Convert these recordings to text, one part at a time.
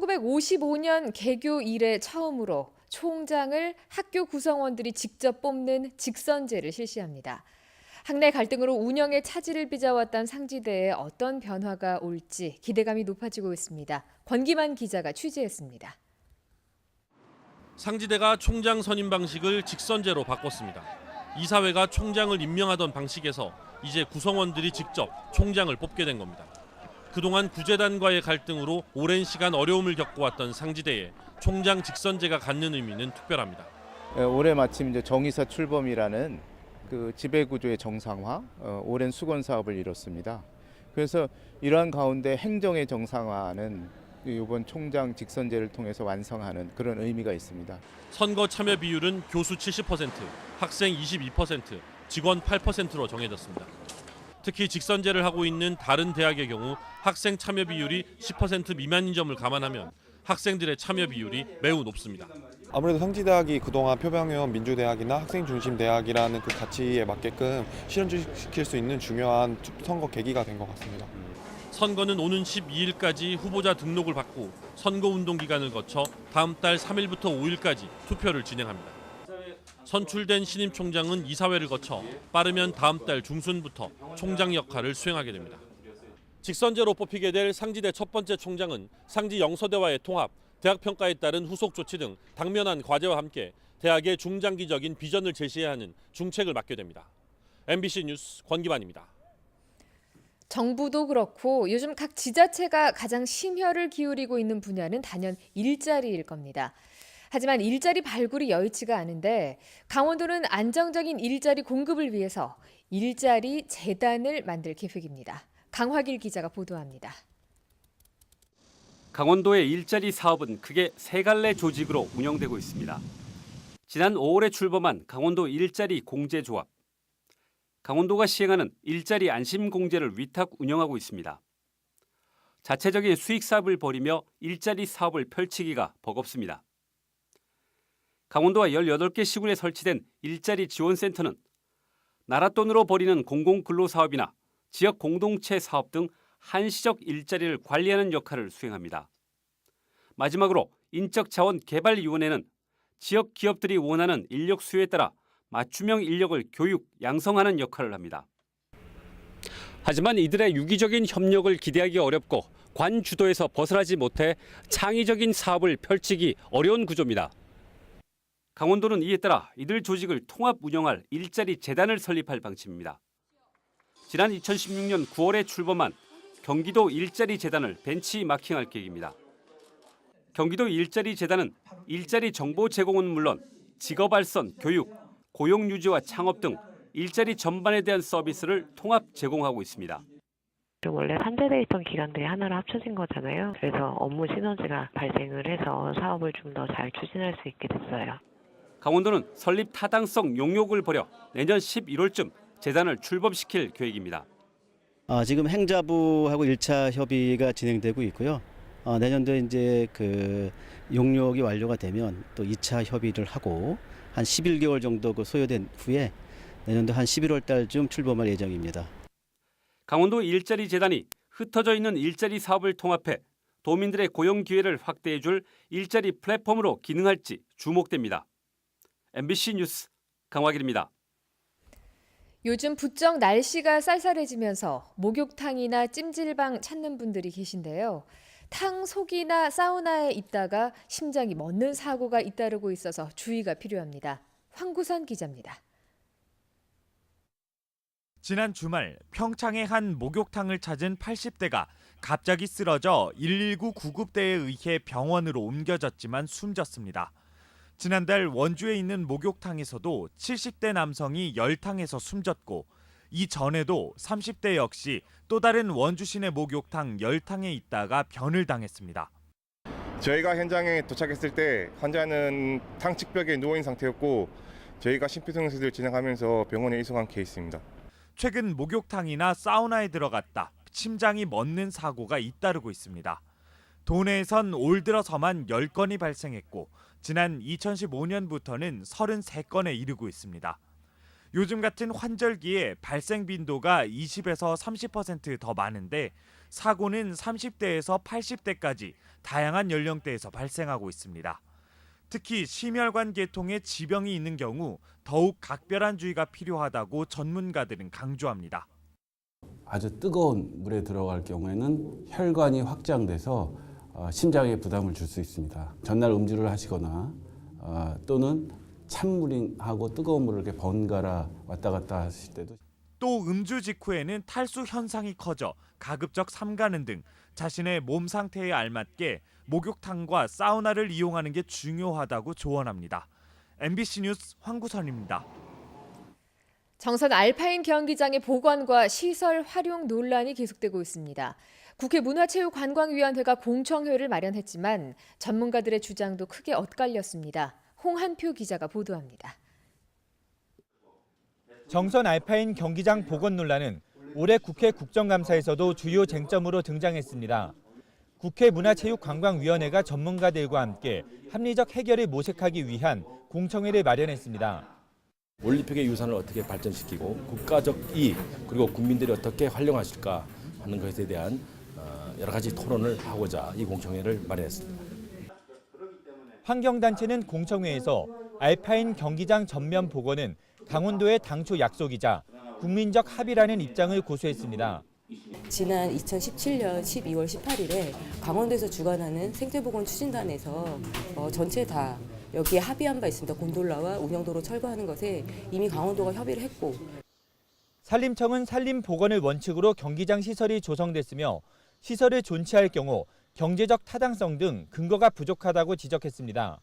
1955년 개교 이래 처음으로 총장을 학교 구성원들이 직접 뽑는 직선제를 실시합니다. 학내 갈등으로 운영에 차질을 빚어왔던 상지대에 어떤 변화가 올지 기대감이 높아지고 있습니다. 권기만 기자가 취재했습니다. 상지대가 총장 선임 방식을 직선제로 바꿨습니다. 이사회가 총장을 임명하던 방식에서 이제 구성원들이 직접 총장을 뽑게 된 겁니다. 그동안 구재단과의 갈등으로 오랜 시간 어려움을 겪어왔던 상지대에 총장 직선제가 갖는 의미는 특별합니다. 올해 마침 이제 정의사 출범이라는 그 지배구조의 정상화, 오랜 수건 사업을 이뤘습니다. 그래서 이러한 가운데 행정의 정상화는 이번 총장 직선제를 통해서 완성하는 그런 의미가 있습니다. 선거 참여 비율은 교수 70%, 학생 22%, 직원 8%로 정해졌습니다. 특히 직선제를 하고 있는 다른 대학의 경우 학생 참여 비율이 10% 미만인 점을 감안하면 학생들의 참여 비율이 매우 높습니다. 아무래도 상지대학이 그동안 표방해온 민주대학이나 학생 중심 대학이라는 그 가치에 맞게끔 실현시킬 수 있는 중요한 선거 계기가 된 것 같습니다. 선거는 오는 12일까지 후보자 등록을 받고 선거운동 기간을 거쳐 다음 달 3일부터 5일까지 투표를 진행합니다. 선출된 신임 총장은 이사회를 거쳐 빠르면 다음 달 중순부터 총장 역할을 수행하게 됩니다. 직선제로 뽑히게 될 상지대 첫 번째 총장은 상지 영서대와의 통합, 대학 평가에 따른 후속 조치 등 당면한 과제와 함께 대학의 중장기적인 비전을 제시해야 하는 중책을 맡게 됩니다. MBC 뉴스 권기만입니다. 정부도 그렇고 요즘 각 지자체가 가장 심혈을 기울이고 있는 분야는 단연 일자리일 겁니다. 하지만 일자리 발굴이 여의치가 않은데 강원도는 안정적인 일자리 공급을 위해서 일자리 재단을 만들 계획입니다. 강화길 기자가 보도합니다. 강원도의 일자리 사업은 크게 세 갈래 조직으로 운영되고 있습니다. 지난 5월에 출범한 강원도 일자리 공제조합. 강원도가 시행하는 일자리 안심 공제를 위탁 운영하고 있습니다. 자체적인 수익 사업을 벌이며 일자리 사업을 펼치기가 버겁습니다. 강원도와 18개 시군에 설치된 일자리 지원센터는 나라 돈으로 벌이는 공공근로사업이나 지역 공동체 사업 등 한시적 일자리를 관리하는 역할을 수행합니다. 마지막으로 인적자원개발위원회는 지역 기업들이 원하는 인력 수요에 따라 맞춤형 인력을 교육, 양성하는 역할을 합니다. 하지만 이들의 유기적인 협력을 기대하기 어렵고 관 주도에서 벗어나지 못해 창의적인 사업을 펼치기 어려운 구조입니다. 강원도는 이에 따라 이들 조직을 통합 운영할 일자리 재단을 설립할 방침입니다. 지난 2016년 9월에 출범한 경기도 일자리 재단을 벤치마킹할 계획입니다. 경기도 일자리 재단은 일자리 정보 제공은 물론 직업 알선, 교육, 고용 유지와 창업 등 일자리 전반에 대한 서비스를 통합 제공하고 있습니다. 원래 산재돼 있던 기관들이 하나로 합쳐진 거잖아요. 그래서 업무 시너지가 발생을 해서 사업을 좀 더 잘 추진할 수 있게 됐어요. 강원도는 설립 타당성 용역을 벌여 내년 11월쯤 재단을 출범시킬 계획입니다. 지금 행자부하고 1차 협의가 진행되고 있고요. 내년도에 이제 그 용역이 완료가 되면 또 2차 협의를 하고 한 11개월 정도 소요된 후에 내년도 한 11월 달쯤 출범할 예정입니다. 강원도 일자리 재단이 흩어져 있는 일자리 사업을 통합해 도민들의 고용 기회를 확대해 줄 일자리 플랫폼으로 기능할지 주목됩니다. MBC 뉴스 강화길입니다. 요즘 부쩍 날씨가 쌀쌀해지면서 목욕탕이나 찜질방 찾는 분들이 계신데요. 탕 속이나 사우나에 있다가 심장이 멎는 사고가 잇따르고 있어서 주의가 필요합니다. 황구선 기자입니다. 지난 주말 평창의 한 목욕탕을 찾은 80대가 갑자기 쓰러져 119 구급대에 의해 병원으로 옮겨졌지만 숨졌습니다. 지난달 원주에 있는 목욕탕에서도 70대 남성이 열탕에서 숨졌고 이전에도 30대 역시 또 다른 원주 시내 목욕탕 열탕에 있다가 변을 당했습니다. 저희가 현장에 도착했을 때 환자는 탕 측벽에 누워있는 상태였고 저희가 심폐소생술을 진행하면서 병원에 이송한 케이스입니다. 최근 목욕탕이나 사우나에 들어갔다 심장이 멎는 사고가 잇따르고 있습니다. 도내에선 올 들어서만 10건이 발생했고 지난 2015년부터는 33건에 이르고 있습니다. 요즘 같은 환절기에 발생 빈도가 20에서 30% 더 많은데 사고는 30대에서 80대까지 다양한 연령대에서 발생하고 있습니다. 특히 심혈관 계통에 지병이 있는 경우 더욱 각별한 주의가 필요하다고 전문가들은 강조합니다. 아주 뜨거운 물에 들어갈 경우에는 혈관이 확장돼서 심장에 부담을 줄 수 있습니다. 전날 음주를 하시거나 또는 찬물하고 뜨거운 물을 이렇게 번갈아 왔다 갔다 하실 때도 또 음주 직후에는 탈수 현상이 커져 가급적 삼가는 등 자신의 몸 상태에 알맞게 목욕탕과 사우나를 이용하는 게 중요하다고 조언합니다. MBC 뉴스 황구선입니다. 정선 알파인 경기장의 복원과 시설 활용 논란이 계속되고 있습니다. 국회 문화체육관광위원회가 공청회를 마련했지만 전문가들의 주장도 크게 엇갈렸습니다. 홍한표 기자가 보도합니다. 정선 알파인 경기장 복원 논란은 올해 국회 국정감사에서도 주요 쟁점으로 등장했습니다. 국회 문화체육관광위원회가 전문가들과 함께 합리적 해결을 모색하기 위한 공청회를 마련했습니다. 올림픽의 유산을 어떻게 발전시키고 국가적 이익 그리고 국민들이 어떻게 활용하실까 하는 것에 대한 여러 가지 토론을 하고자 이 공청회를 마련했습니다. 환경단체는 공청회에서 알파인 경기장 전면 복원은 강원도의 당초 약속이자 국민적 합의라는 입장을 고수했습니다. 지난 2017년 12월 18일에 강원도에서 주관하는 생태보건 추진단에서 전체 다 여기에 합의한 바 있습니다. 곤돌라와 운영도로 철거하는 것에 이미 강원도가 협의를 했고. 산림청은 산림 복원을 원칙으로 경기장 시설이 조성됐으며 시설을 존치할 경우 경제적 타당성 등 근거가 부족하다고 지적했습니다.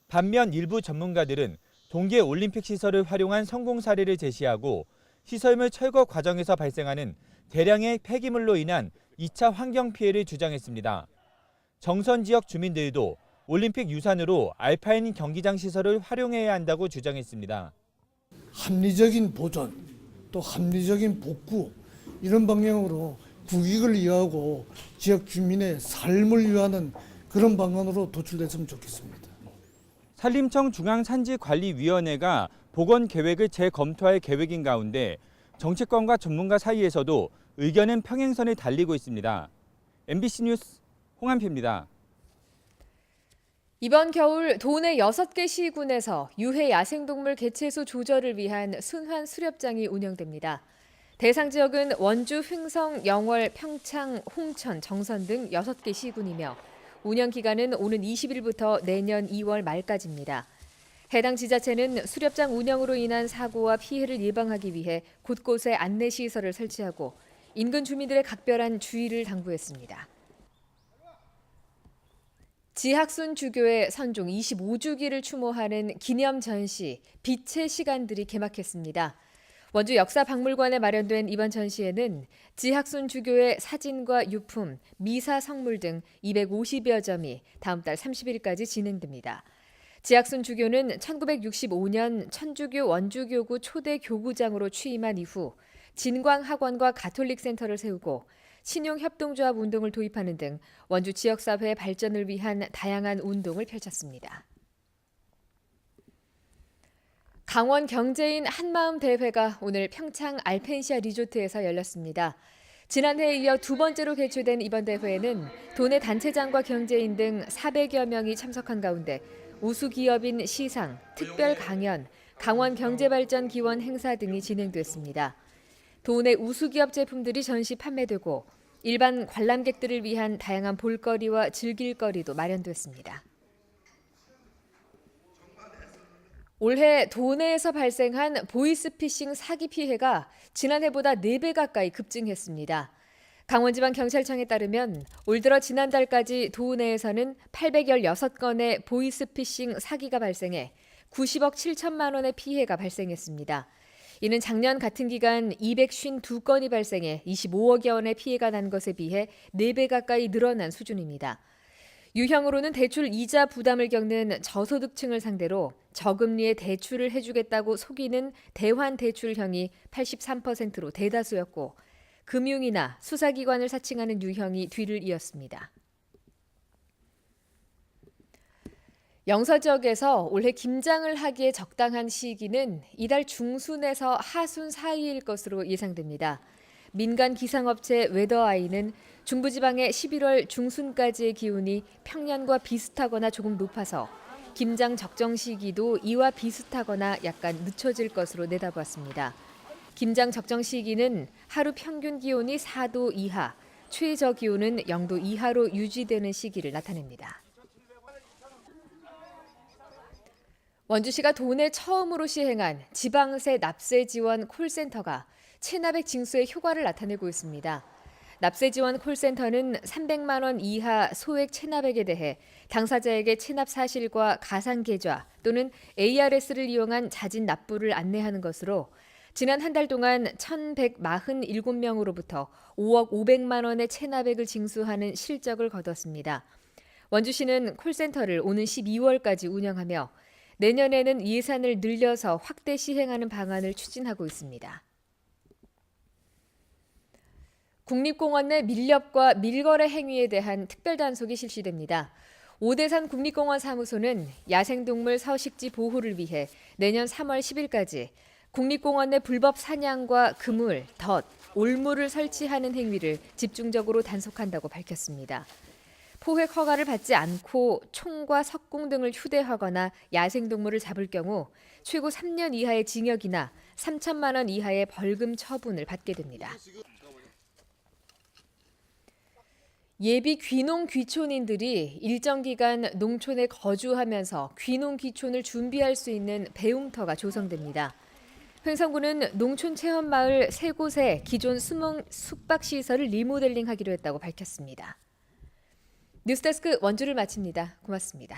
반면 일부 전문가들은 동계 올림픽 시설을 활용한 성공 사례를 제시하고 시설물 철거 과정에서 발생하는 대량의 폐기물로 인한 2차 환경 피해를 주장했습니다. 정선 지역 주민들도 올림픽 유산으로 알파인 경기장 시설을 활용해야 한다고 주장했습니다. 합리적인 보존, 또 합리적인 복구 이런 방향으로 국익을 위하고 지역 주민의 삶을 위하는 그런 방안으로 도출됐으면 좋겠습니다. 산림청 중앙산지관리위원회가 복원 계획을 재검토할 계획인 가운데 정치권과 전문가 사이에서도 의견은 평행선에 달리고 있습니다. MBC 뉴스 홍한표입니다. 이번 겨울 도내 6개 시군에서 유해 야생동물 개체수 조절을 위한 순환 수렵장이 운영됩니다. 대상 지역은 원주, 횡성, 영월, 평창, 홍천, 정선 등 6개 시군이며 운영 기간은 오는 20일부터 내년 2월 말까지입니다. 해당 지자체는 수렵장 운영으로 인한 사고와 피해를 예방하기 위해 곳곳에 안내시설을 설치하고 인근 주민들의 각별한 주의를 당부했습니다. 지학순 주교의 선종 25주기를 추모하는 기념 전시 빛의 시간들이 개막했습니다. 원주 역사박물관에 마련된 이번 전시회는 지학순 주교의 사진과 유품, 미사 성물 등 250여 점이 다음 달 30일까지 진행됩니다. 지학순 주교는 1965년 천주교 원주교구 초대 교구장으로 취임한 이후 진광학원과 가톨릭센터를 세우고 신용협동조합 운동을 도입하는 등 원주 지역사회의 발전을 위한 다양한 운동을 펼쳤습니다. 강원 경제인 한마음 대회가 오늘 평창 알펜시아 리조트에서 열렸습니다. 지난해에 이어 두 번째로 개최된 이번 대회에는 도내 단체장과 경제인 등 400여 명이 참석한 가운데 우수기업인 시상, 특별 강연, 강원 경제발전 기원 행사 등이 진행됐습니다. 도내 우수기업 제품들이 전시 판매되고 일반 관람객들을 위한 다양한 볼거리와 즐길거리도 마련됐습니다. 올해 도내에서 발생한 보이스피싱 사기 피해가 지난해보다 4배 가까이 급증했습니다. 강원지방경찰청에 따르면 올 들어 지난달까지 도내에서는 816건의 보이스피싱 사기가 발생해 90억 7천만 원의 피해가 발생했습니다. 이는 작년 같은 기간 252건이 발생해 25억여 원의 피해가 난 것에 비해 4배 가까이 늘어난 수준입니다. 유형으로는 대출 이자 부담을 겪는 저소득층을 상대로 저금리의 대출을 해주겠다고 속이는 대환대출형이 83%로 대다수였고 금융이나 수사기관을 사칭하는 유형이 뒤를 이었습니다. 영서 지역에서 올해 김장을 하기에 적당한 시기는 이달 중순에서 하순 사이일 것으로 예상됩니다. 민간 기상업체 웨더아이는 중부지방의 11월 중순까지의 기온이 평년과 비슷하거나 조금 높아서 김장 적정 시기도 이와 비슷하거나 약간 늦춰질 것으로 내다봤습니다. 김장 적정 시기는 하루 평균 기온이 4도 이하, 최저 기온은 0도 이하로 유지되는 시기를 나타냅니다. 원주시가 도내 처음으로 시행한 지방세 납세 지원 콜센터가 체납액 징수에 효과를 나타내고 있습니다. 납세 지원 콜센터는 300만 원 이하 소액 체납액에 대해 당사자에게 체납 사실과 가상 계좌 또는 ARS를 이용한 자진 납부를 안내하는 것으로 지난 한 달 동안 1,147명으로부터 5억 500만 원의 체납액을 징수하는 실적을 거뒀습니다. 원주시는 콜센터를 오는 12월까지 운영하며 내년에는 예산을 늘려서 확대 시행하는 방안을 추진하고 있습니다. 국립공원 내 밀렵과 밀거래 행위에 대한 특별단속이 실시됩니다. 오대산 국립공원 사무소는 야생동물 서식지 보호를 위해 내년 3월 10일까지 국립공원 내 불법 사냥과 그물, 덫, 올무를 설치하는 행위를 집중적으로 단속한다고 밝혔습니다. 포획 허가를 받지 않고 총과 석궁 등을 휴대하거나 야생동물을 잡을 경우 최고 3년 이하의 징역이나 3천만 원 이하의 벌금 처분을 받게 됩니다. 예비 귀농 귀촌인들이 일정 기간 농촌에 거주하면서 귀농 귀촌을 준비할 수 있는 배움터가 조성됩니다. 횡성구는 농촌 체험마을 3곳에 기존 숙박시설을 리모델링하기로 했다고 밝혔습니다. 뉴스데스크 원주를 마칩니다. 고맙습니다.